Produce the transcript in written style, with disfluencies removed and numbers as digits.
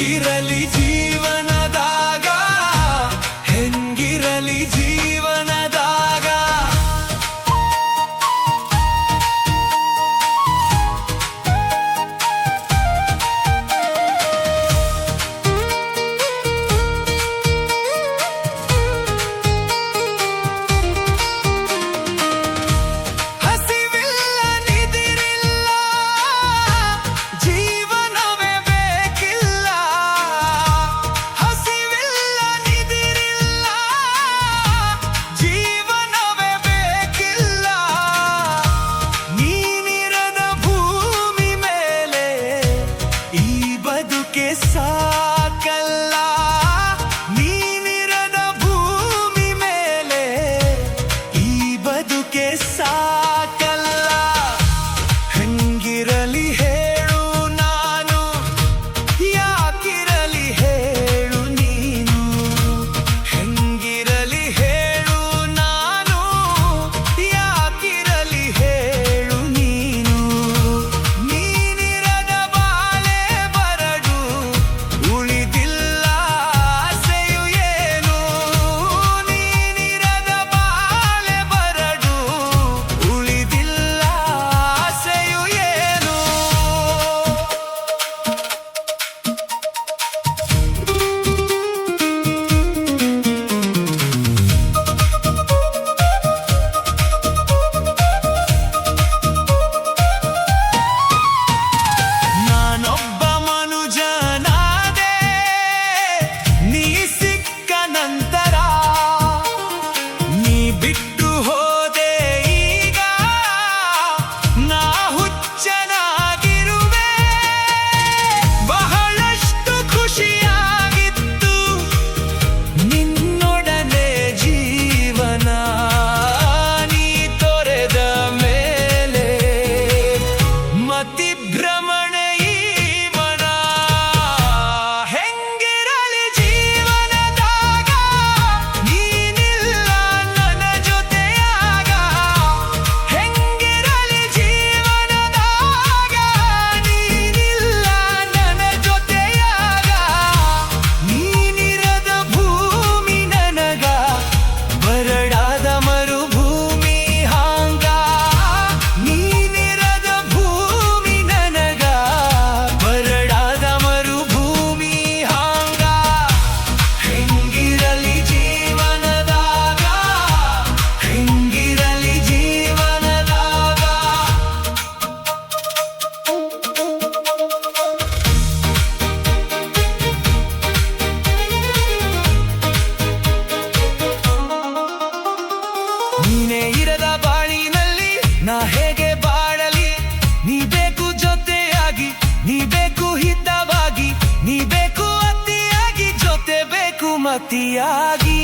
ಹೆಂಗಿರಲಿ ಜೀವನದಾಗ, ಹೆಂಗಿರಲಿ ಜೀವನದಾಗ. ಹಸಿವಿಲ್ಲ ನಿದಿರಿಲ್ಲ, ಜೀವನವೇ ಬೇಕಿಲ್ಲ. ಹಸಿವಿಲ್ಲ ನಿದಿರಿಲ್ಲ, ಜೀವನವೇ ಬೇಕಿಲ್ಲ. ನೀನಿರದ ಭೂಮಿ ಮೇಲೆ ಈ ಬದುಕೆ ಸಾಕಲ್ಲ. ನೀನಿರದ ಭೂಮಿ ಮೇಲೆ ಈ ಬದುಕೆ ಸಾಕಲ್ಲ. ಹೆಂಗಿರಲಿ ಹೇಳು ನಾನು, ಯಾಕಿರಲಿ ಹೇಳು ನೀನು. ಹೆಂಗಿರಲಿ ಹೇಳು ನಾನು, ಯಾಕಿರಲಿ ಹೇಳು ನೀನು. ನೀನಿರದ ಬಾಳೆ ಬರಡು, ಉಳಿದಿಲ್ಲ ಆಸೆಯು ಏನು. ನೀನಿರದ ಬಾಳೆ ಬರಡು, ಉಳಿದಿಲ್ಲ ಆಸೆಯು ಏನು. ನಾನೊಬ್ಬ ಮನುಜನಾದೆ ನೀ ಸಿಕ್ಕ ನಂತರ. ನೀ ಬಿಟ್ಟು ಹೋದೆ ಈಗ ನಾ ಹುಚ್ಚನಾಗಿರುವೆ. ಬಹಳಷ್ಟು ಖುಷಿಯಾಗಿತ್ತು ನಿನ್ನೊಡನೆ ಜೀವನ. ನೀ ತೊರೆದ ಮೇಲೆ ಮತಿಭ್ರಮಣೆ ಈ ಮನ. ಹೆಂಗಿರಲಿ ಜೀವನದಾಗ, ನೀನಿಲ್ಲ ನನ್ನ ಜೊತೆಯಾಗ. ಹೆಂಗಿರಲಿ ಜೀವನದಾಗ, ನೀನಿಲ್ಲ ನನ್ನ ಜೊತೆಯಾಗ. ನೀನಿರದ ಭೂಮಿ ನನಗ ಬರಡಾದ ಮರುಭೂಮಿ ಹಾಂಗ. ನೀನಿರದ ಭೂಮಿ ನನಗ ಬರಡಾದ ಮರುಭೂಮಿ ಹಾಂಗ. ಹೆಂಗಿರಲಿ ಜೀವನದಾಗ, ಹೆಂಗಿರಲಿ ಜೀವನದಾಗ. ನೀನೇ ಇರದ ಬಾಳಿನಲ್ಲಿ ನಾ ಹೇಗೆ ಬಾಳಲಿ. ನೀ ಬೇಕು ಜೊತೆಯಾಗಿ, ನೀ ಬೇಕು ಹಿತವಾಗಿ, ನೀ ಬೇಕು ಅತಿಯಾಗಿ, ಜೊತೆ ಬೇಕು ಮತಿಯಾಗಿ.